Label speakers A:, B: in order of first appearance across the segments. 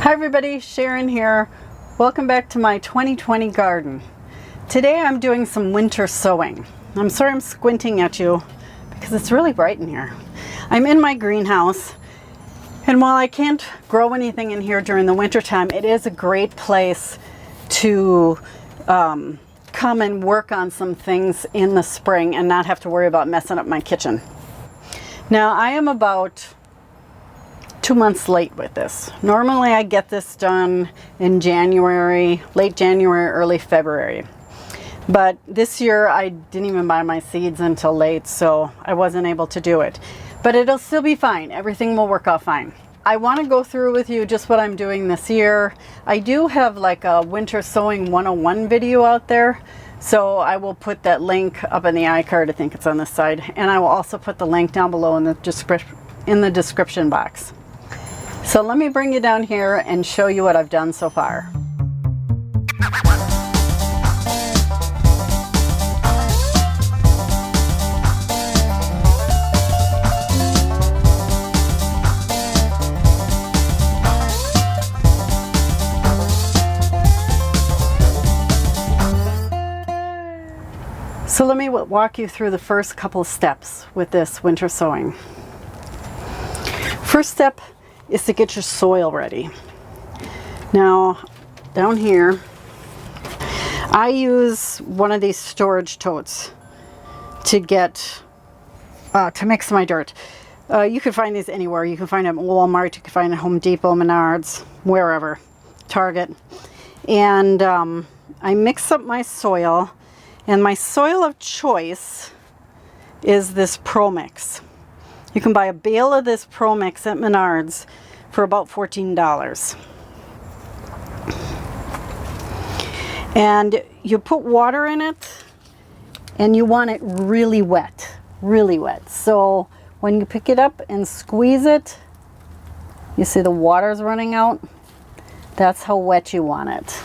A: Hi everybody, Sharon here. Welcome back to my 2020 garden. Today I'm doing some winter sowing. I'm sorry I'm squinting at you because it's really bright in here. I'm in my greenhouse, and while I can't grow anything in here during the winter time, it is a great place to come and work on some things in the spring and not have to worry about messing up my kitchen. Now I am about 2 months late with this. Normally I get this done in January, late January, early February. But this year I didn't even buy my seeds until late, so I wasn't able to do it. But it'll still be fine. Everything will work out fine. I want to go through with you just what I'm doing this year. I do have like a Winter Sowing 101 video out there, so I will put that link up in the iCard. I think it's on this side. And I will also put the link down below in the description box. So let me bring you down here and show you what I've done so far. So let me walk you through the first couple of steps with this winter sowing. First step is to get your soil ready. Now, down here, I use one of these storage totes to get, to mix my dirt. You can find these anywhere. You can find them at Walmart, you can find them at Home Depot, Menards, wherever, Target. And I mix up my soil, and my soil of choice is this Pro Mix. You can buy a bale of this Pro Mix at Menards for about $14. And you put water in it, and you want it really wet, really wet. So when you pick it up and squeeze it, you see the water's running out. That's how wet you want it.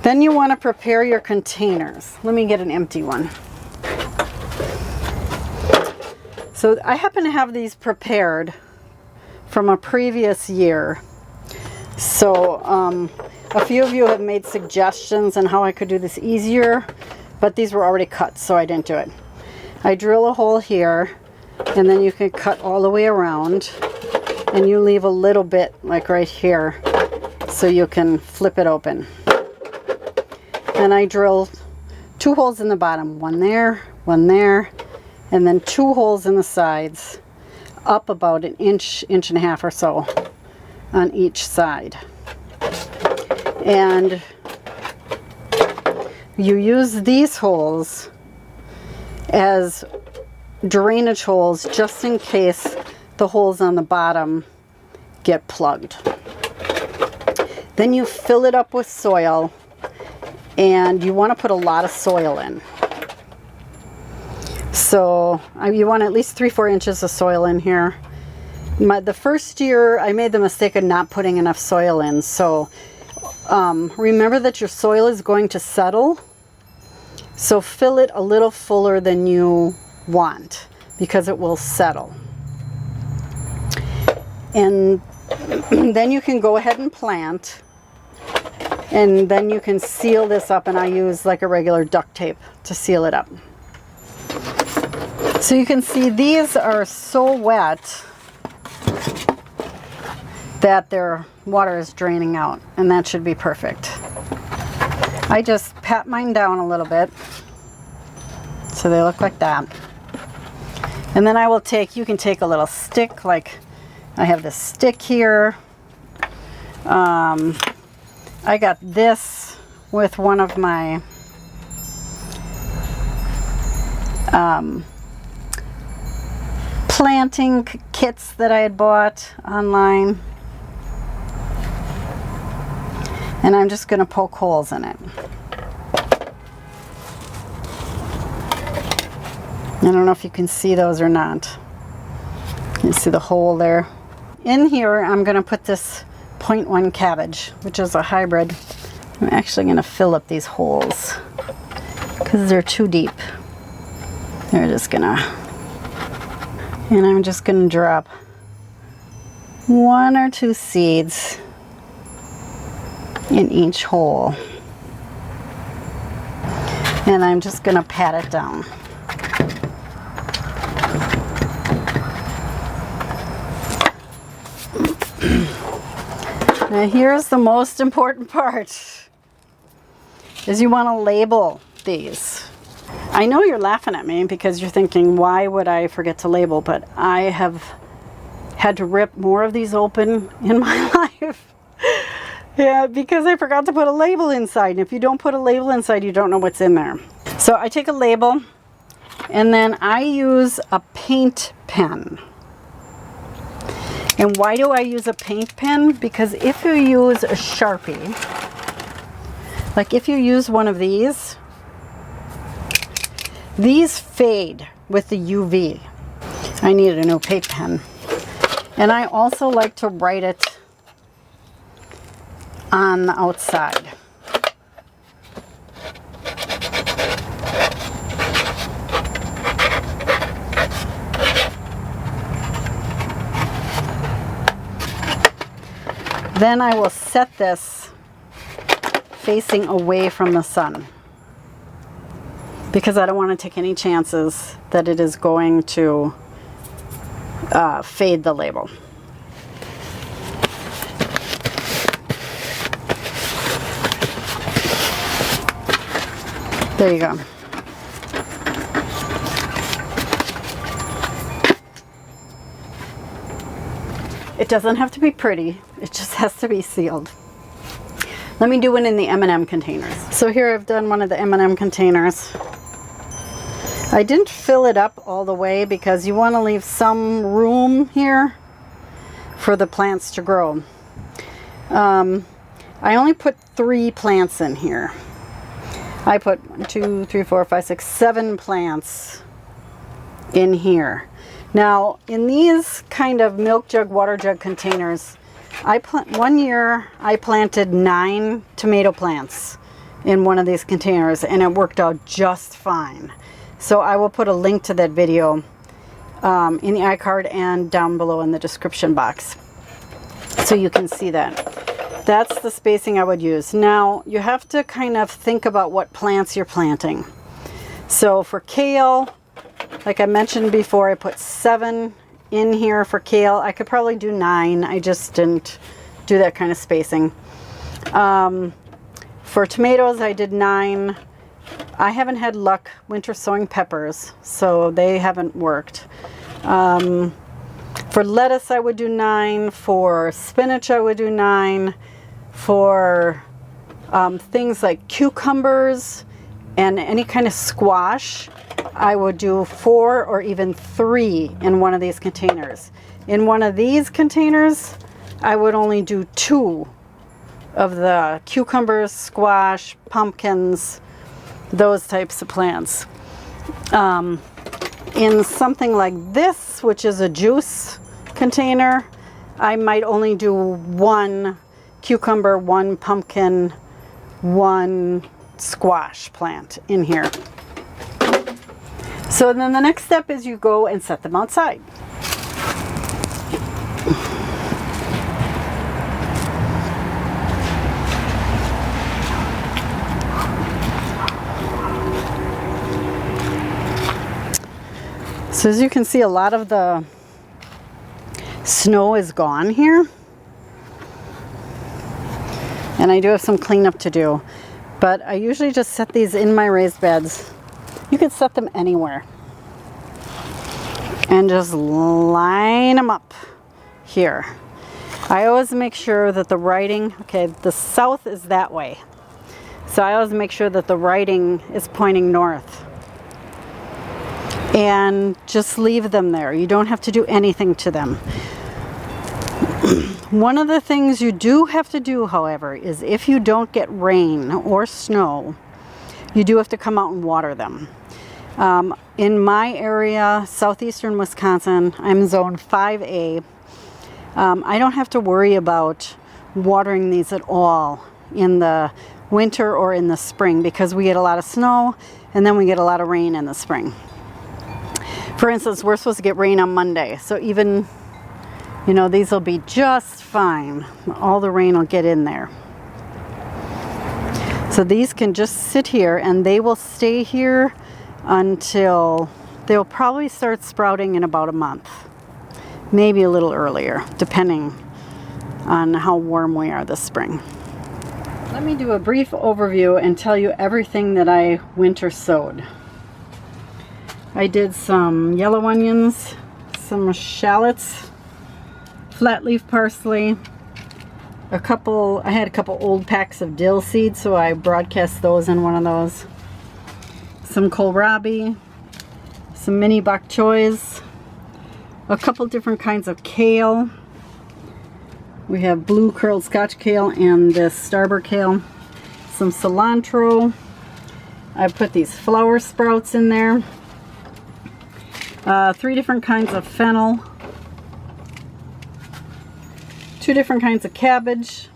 A: Then you want to prepare your containers. Let me get an empty one. So I happen to have these prepared from a previous year. So a few of you have made suggestions on how I could do this easier, but these were already cut, so I didn't do it. I drill a hole here, and then you can cut all the way around, and you leave a little bit like right here so you can flip it open. Then I drill 2 holes in the bottom, one there, and then 2 holes in the sides, up about an inch, inch and a half or so on each side. And you use these holes as drainage holes just in case the holes on the bottom get plugged. Then you fill it up with soil, and you want to put a lot of soil in. So you want at least 3-4 inches of soil in here. The first year I made the mistake of not putting enough soil in. So remember that your soil is going to settle. So fill it a little fuller than you want because it will settle. And then you can go ahead and plant. And then you can seal this up, and I use like a regular duct tape to seal it up. So you can see these are so wet that their water is draining out, and that should be perfect. I just pat mine down a little bit so they look like that. And then I will take, you can take a little stick, like I have this stick here. I got this with one of my planting kits that I had bought online, and I'm just going to poke holes in it. I don't know if you can see those or not. You see the hole there. In here I'm going to put this 0.1 cabbage, which is a hybrid. I'm actually going to fill up these holes because they're too deep. They're just gonna, and I'm just gonna drop 1 or 2 seeds in each hole. And I'm just going to pat it down. Now here's the most important part, is you want to label these. I know you're laughing at me because you're thinking, why would I forget to label? But I have had to rip more of these open in my life. Yeah, because I forgot to put a label inside. And if you don't put a label inside, you don't know what's in there. So I take a label and then I use a paint pen. And why do I use a paint pen? Because if you use a Sharpie, like if you use one of these fade with the UV. I need a new paint pen. And I also like to write it on the outside. Then I will set this facing away from the sun because I don't want to take any chances that it is going to fade the label. There you go. It doesn't have to be pretty, it just has to be sealed. Let me do one in the M&M containers. So here I've done one of the M&M containers. I didn't fill it up all the way because you want to leave some room here for the plants to grow. I only put 3 plants in here. I put 1, 2, 3, 4, 5, 6, 7 plants in here. Now, in these kind of milk jug, water jug containers, one year I planted 9 tomato plants in one of these containers, and it worked out just fine. So I will put a link to that video in the iCard and down below in the description box, so you can see that. That's the spacing I would use. Now, you have to kind of think about what plants you're planting. So for kale, like I mentioned before, I put 7 in here for kale. I could probably do 9. I just didn't do that kind of spacing. For tomatoes, I did 9. I haven't had luck winter sowing peppers, so they haven't worked. For lettuce, I would do 9. For spinach, I would do 9. For things like cucumbers and any kind of squash, I would do 4 or even 3 in one of these containers. In one of these containers, I would only do 2 of the cucumbers, squash, pumpkins, those types of plants. In something like this, which is a juice container, I might only do 1 cucumber, 1 pumpkin, 1 squash plant in here. So then the next step is you go and set them outside. So as you can see, a lot of the snow is gone here. And I do have some cleanup to do. But I usually just set these in my raised beds. You could set them anywhere. And just line them up here. I always make sure that the writing, okay, the south is that way. So I always make sure that the writing is pointing north. And just leave them there. You don't have to do anything to them. One of the things you do have to do, however, is if you don't get rain or snow, you do have to come out and water them. In my area, southeastern Wisconsin, I'm zone 5A. I don't have to worry about watering these at all in the winter or in the spring because we get a lot of snow and then we get a lot of rain in the spring. For instance, we're supposed to get rain on Monday, so even You know, these will be just fine. All the rain will get in there. So these can just sit here and they will stay here until they'll probably start sprouting in about a month. Maybe a little earlier, depending on how warm we are this spring. Let me do a brief overview and tell you everything that I winter sowed. I did some yellow onions, some shallots, flat leaf parsley, I had a couple old packs of dill seeds, so I broadcast those in one of those. Some kohlrabi, some mini bok choys, a couple different kinds of kale. We have blue curled Scotch kale and this starboard kale. Some cilantro. I put these flower sprouts in there. 3 different kinds of fennel. 2 different kinds of cabbage.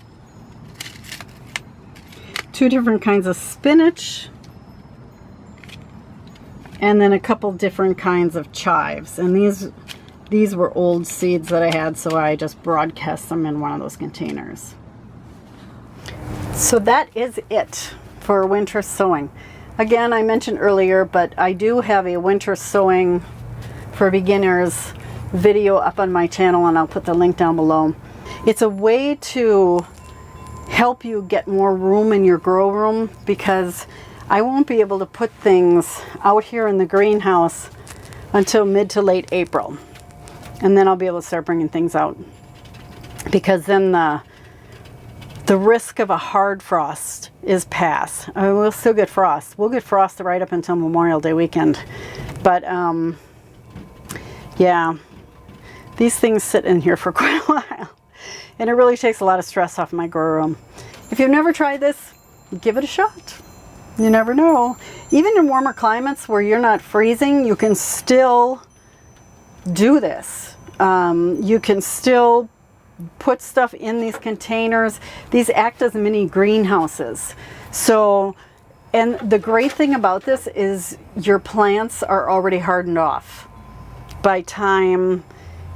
A: 2 different kinds of spinach. And then a couple different kinds of chives. And these were old seeds that I had, so I just broadcast them in one of those containers. So that is it for winter sowing. Again, I mentioned earlier, but I do have a winter sowing for beginners video up on my channel, and I'll put the link down below. It's a way to help you get more room in your grow room, because I won't be able to put things out here in the greenhouse until mid to late April. And then I'll be able to start bringing things out, because then the risk of a hard frost is past. I mean, we'll still get frost. We'll get frost right up until Memorial Day weekend. But yeah, these things sit in here for quite a while. And it really takes a lot of stress off my grow room. If you've never tried this, give it a shot. You never know. Even in warmer climates where you're not freezing, you can still do this. You can still put stuff in these containers. These act as mini greenhouses. So, and the great thing about this is your plants are already hardened off by time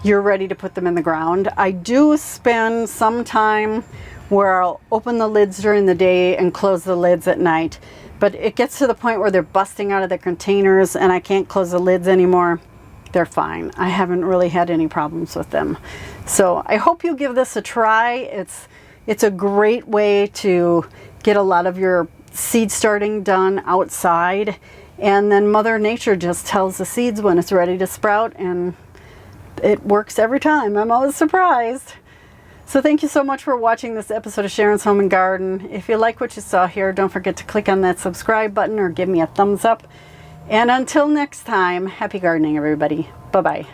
A: you're ready to put them in the ground. I do spend some time where I'll open the lids during the day and close the lids at night, but it gets to the point where they're busting out of the containers and I can't close the lids anymore. They're fine. I haven't really had any problems with them. So I hope you give this a try. It's a great way to get a lot of your seed starting done outside, and then Mother Nature just tells the seeds when it's ready to sprout, and it works every time. I'm always surprised. So thank you so much for watching this episode of Sharon's Home and Garden. If you like what you saw here, don't forget to click on that subscribe button or give me a thumbs up. And until next time, happy gardening, everybody. Bye-bye.